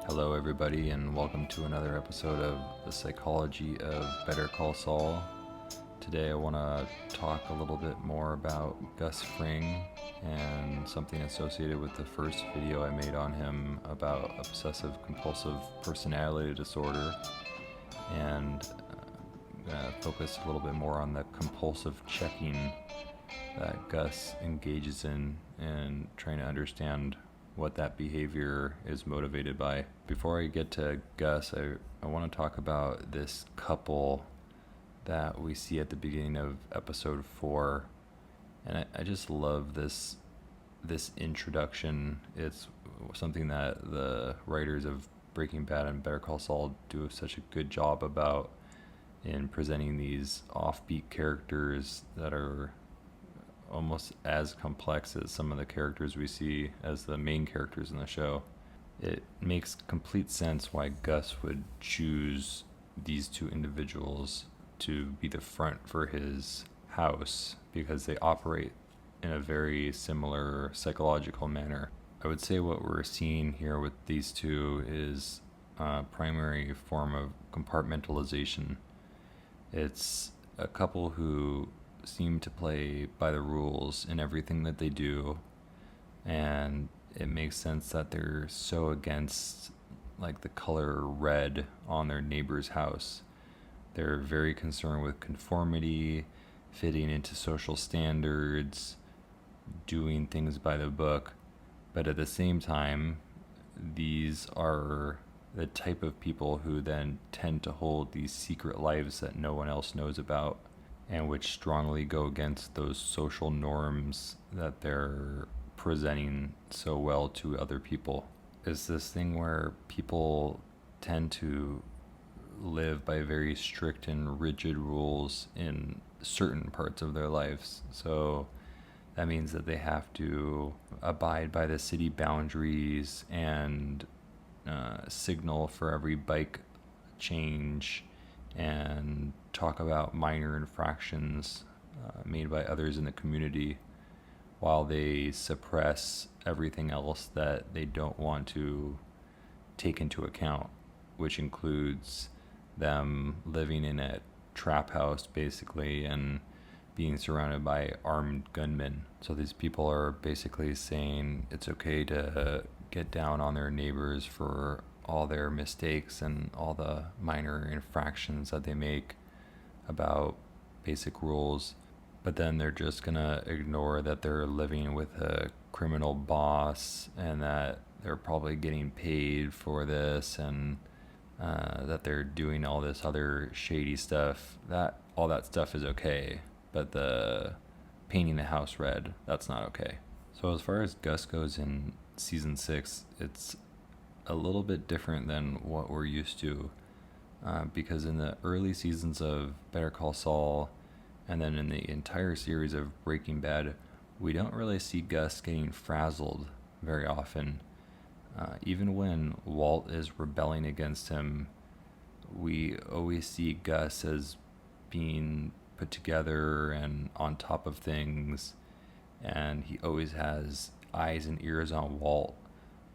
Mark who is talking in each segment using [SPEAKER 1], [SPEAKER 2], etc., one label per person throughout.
[SPEAKER 1] Hello, everybody, and welcome to another episode of The Psychology of Better Call Saul. Today, I want to talk a little bit more about Gus Fring and something associated with the first video I made on him about obsessive compulsive personality disorder. And I'm going to focus a little bit more on the compulsive checking that Gus engages in and trying to understand what that behavior is motivated by. Before I get to Gus, I want to talk about this couple that we see at the beginning of episode 4. And I just love this introduction. It's something that the writers of Breaking Bad and Better Call Saul do such a good job about in presenting these offbeat characters that are almost as complex as some of the characters we see as the main characters in the show. It makes complete sense why Gus would choose these two individuals to be the front for his house, because they operate in a very similar psychological manner. I would say what we're seeing here with these two is a primary form of compartmentalization. It's a couple who seem to play by the rules in everything that they do, and it makes sense that they're so against like the color red on their neighbor's house. They're very concerned with conformity, fitting into social standards, doing things by the book, but at the same time, these are the type of people who then tend to hold these secret lives that no one else knows about, and which strongly go against those social norms that they're presenting so well to other people. It's this thing where people tend to live by very strict and rigid rules in certain parts of their lives. So that means that they have to abide by the city boundaries and signal for every bike change and talk about minor infractions made by others in the community, while they suppress everything else that they don't want to take into account, which includes them living in a trap house basically and being surrounded by armed gunmen. So these people are basically saying it's okay to get down on their neighbors for all their mistakes and all the minor infractions that they make about basic rules, but then they're just gonna ignore that they're living with a criminal boss and that they're probably getting paid for this, and that they're doing all this other shady stuff. That all that stuff is okay, but the painting the house red, that's not okay. So as far as Gus goes in season 6, it's a little bit different than what we're used to, because in the early seasons of Better Call Saul and then in the entire series of Breaking Bad, we don't really see Gus getting frazzled very often. Even when Walt is rebelling against him, we always see Gus as being put together and on top of things, and he always has eyes and ears on Walt.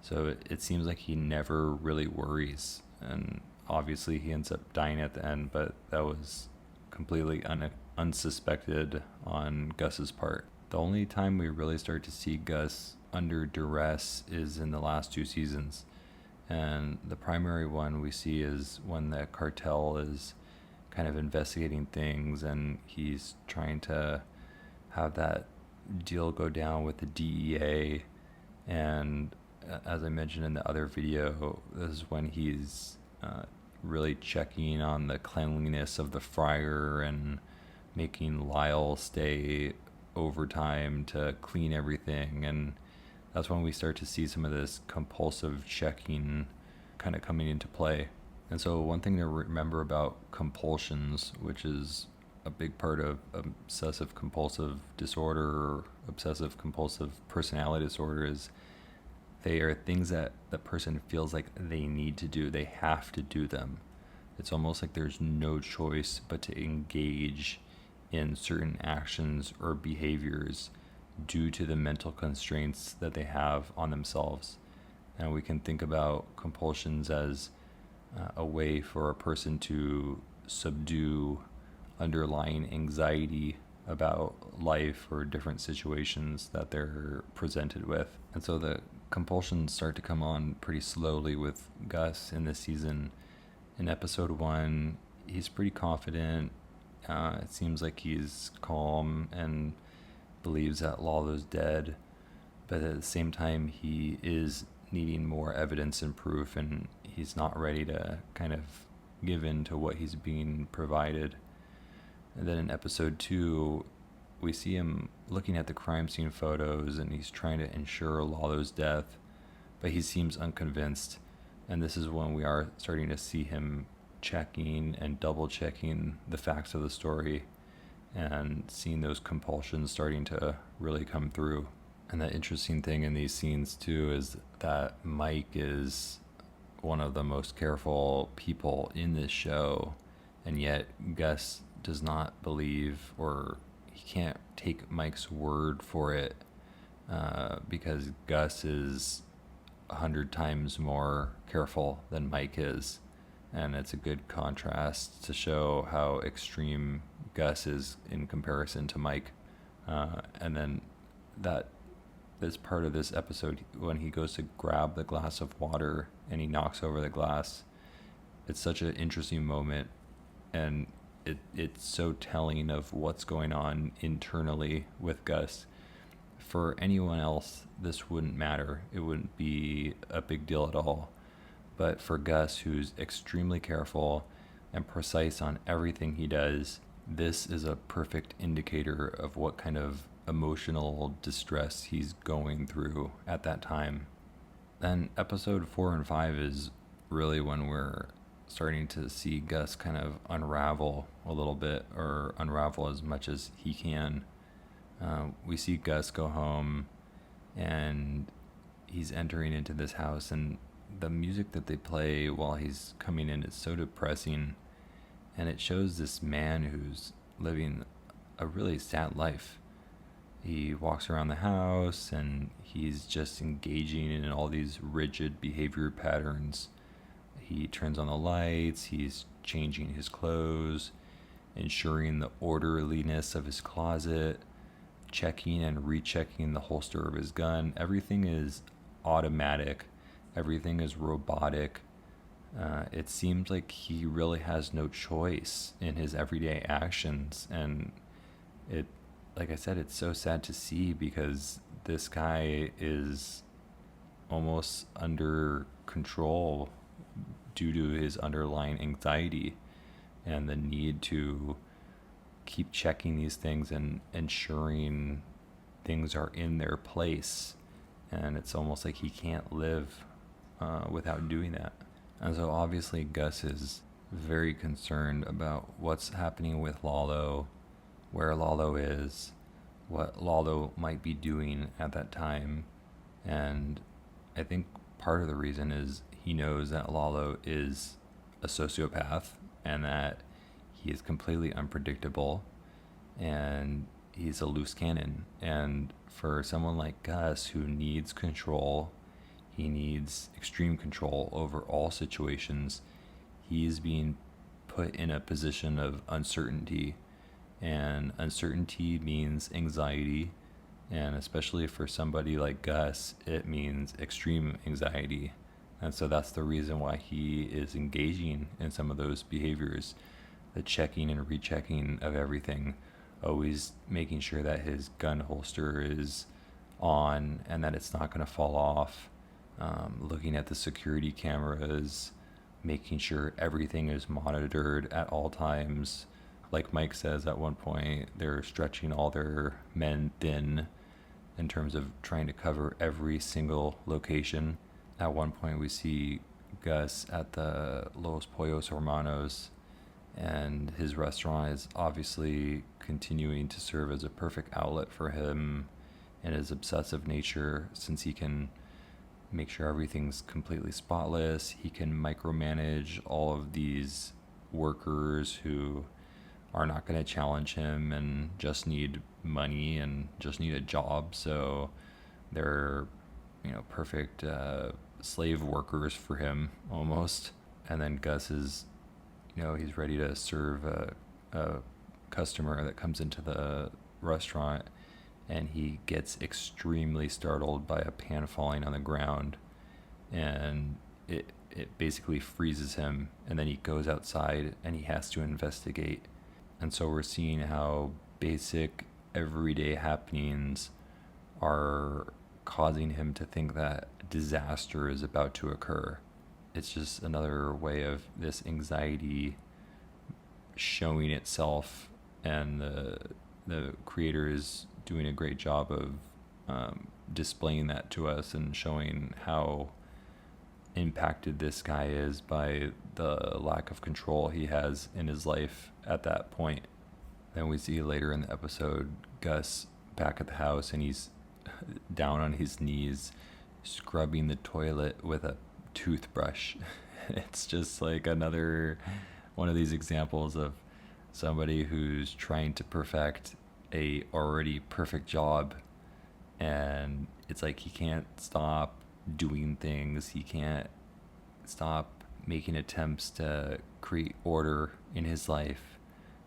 [SPEAKER 1] So it seems like he never really worries, and obviously he ends up dying at the end, but that was completely unsuspected on Gus's part. The only time we really start to see Gus under duress is in the last 2 seasons, and the primary one we see is when the cartel is kind of investigating things and he's trying to have that deal go down with the DEA. And as I mentioned in the other video, this is when he's really checking on the cleanliness of the fryer and making Lyle stay overtime to clean everything. And that's when we start to see some of this compulsive checking kind of coming into play. And so one thing to remember about compulsions, which is a big part of obsessive compulsive disorder or obsessive compulsive personality disorder, is they are things that the person feels like they need to do. They have to do them. It's almost like there's no choice but to engage in certain actions or behaviors due to the mental constraints that they have on themselves. And we can think about compulsions as a way for a person to subdue underlying anxiety about life or different situations that they're presented with. And so the compulsions start to come on pretty slowly with Gus in this season. In episode 1, he's pretty confident. It seems like he's calm and believes that Lalo's dead, but at the same time he is needing more evidence and proof, and he's not ready to kind of give in to what he's being provided. And then in episode 2, we see him looking at the crime scene photos, and he's trying to ensure Lalo's death, but he seems unconvinced. And this is when we are starting to see him checking and double checking the facts of the story and seeing those compulsions starting to really come through. And the interesting thing in these scenes too is that Mike is one of the most careful people in this show, and yet Gus does not believe, or he can't take Mike's word for it, because Gus is 100 times more careful than Mike is. And it's a good contrast to show how extreme Gus is in comparison to Mike. And then this part of this episode, when he goes to grab the glass of water and he knocks over the glass, it's such an interesting moment, and it's so telling of what's going on internally with Gus. For anyone else, this wouldn't matter. It wouldn't be a big deal at all. But for Gus, who's extremely careful and precise on everything he does, this is a perfect indicator of what kind of emotional distress he's going through at that time. Then episode 4 and 5 is really when we're starting to see Gus kind of unravel a little bit, or unravel as much as he can. We see Gus go home, and he's entering into this house, and the music that they play while he's coming in is so depressing, and it shows this man who's living a really sad life. He walks around the house and he's just engaging in all these rigid behavior patterns. He turns on the lights, he's changing his clothes, ensuring the orderliness of his closet, checking and rechecking the holster of his gun. Everything is automatic. Everything is robotic. It seems like he really has no choice in his everyday actions. And like I said, it's so sad to see, because this guy is almost under control due to his underlying anxiety and the need to keep checking these things and ensuring things are in their place. And it's almost like he can't live without doing that. And so obviously Gus is very concerned about what's happening with Lalo, where Lalo is, what Lalo might be doing at that time. And I think part of the reason is he knows that Lalo is a sociopath, and that he is completely unpredictable, and he's a loose cannon. And for someone like Gus, who needs control, he needs extreme control over all situations, he's being put in a position of uncertainty. And uncertainty means anxiety, and especially for somebody like Gus, it means extreme anxiety. And so that's the reason why he is engaging in some of those behaviors, the checking and rechecking of everything, always making sure that his gun holster is on and that it's not going to fall off, looking at the security cameras, making sure everything is monitored at all times. Like Mike says at one point, they're stretching all their men thin in terms of trying to cover every single location. At one point we see Gus at the Los Pollos Hermanos, and his restaurant is obviously continuing to serve as a perfect outlet for him and his obsessive nature, since he can make sure everything's completely spotless. He can micromanage all of these workers who are not going to challenge him and just need money and just need a job. So they're, perfect slave workers for him almost. And then Gus is, he's ready to serve a customer that comes into the restaurant, and he gets extremely startled by a pan falling on the ground, and it basically freezes him, and then he goes outside and he has to investigate. And so we're seeing how basic everyday happenings are causing him to think that disaster is about to occur. It's just another way of this anxiety showing itself, and the creator is doing a great job of displaying that to us and showing how impacted this guy is by the lack of control he has in his life at that point. Then we see later in the episode Gus back at the house, and he's down on his knees scrubbing the toilet with a toothbrush. It's just like another one of these examples of somebody who's trying to perfect a already perfect job, and it's like he can't stop doing things. He can't stop making attempts to create order in his life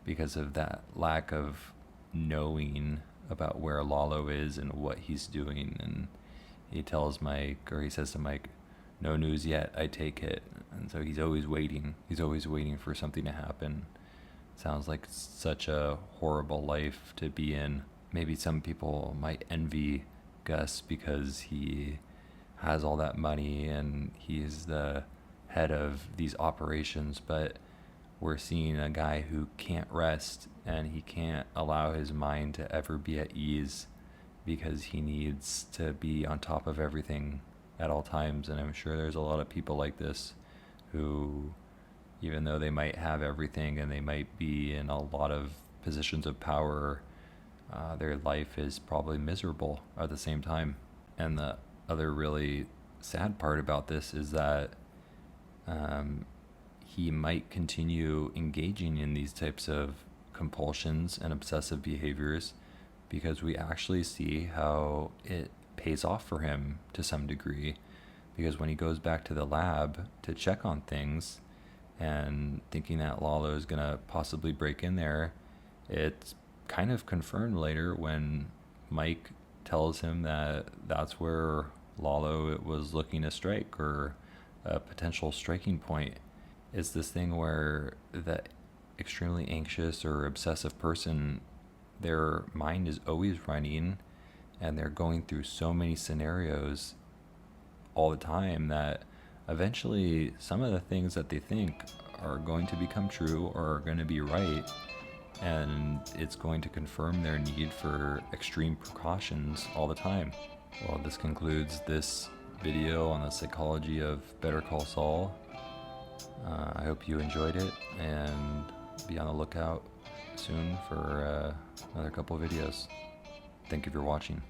[SPEAKER 1] because of that lack of knowing about where Lalo is and what he's doing. And he says to Mike, "No news yet, I take it." And so he's always waiting for something to happen. Sounds like such a horrible life to be in. Maybe some people might envy Gus because he has all that money and he's the head of these operations, but we're seeing a guy who can't rest, and he can't allow his mind to ever be at ease because he needs to be on top of everything at all times. And I'm sure there's a lot of people like this who, even though they might have everything and they might be in a lot of positions of power, their life is probably miserable at the same time. And the other really sad part about this is that he might continue engaging in these types of compulsions and obsessive behaviors because we actually see how it pays off for him to some degree. Because when he goes back to the lab to check on things and thinking that Lalo is going to possibly break in there, it's kind of confirmed later when Mike tells him that that's where Lalo was looking to strike, or a potential striking point. It's this thing where the extremely anxious or obsessive person, their mind is always running and they're going through so many scenarios all the time that eventually some of the things that they think are going to become true or are going to be right, and it's going to confirm their need for extreme precautions all the time. Well, this concludes this video on the psychology of Better Call Saul. I hope you enjoyed it, and be on the lookout soon for another couple of videos. Thank you for watching.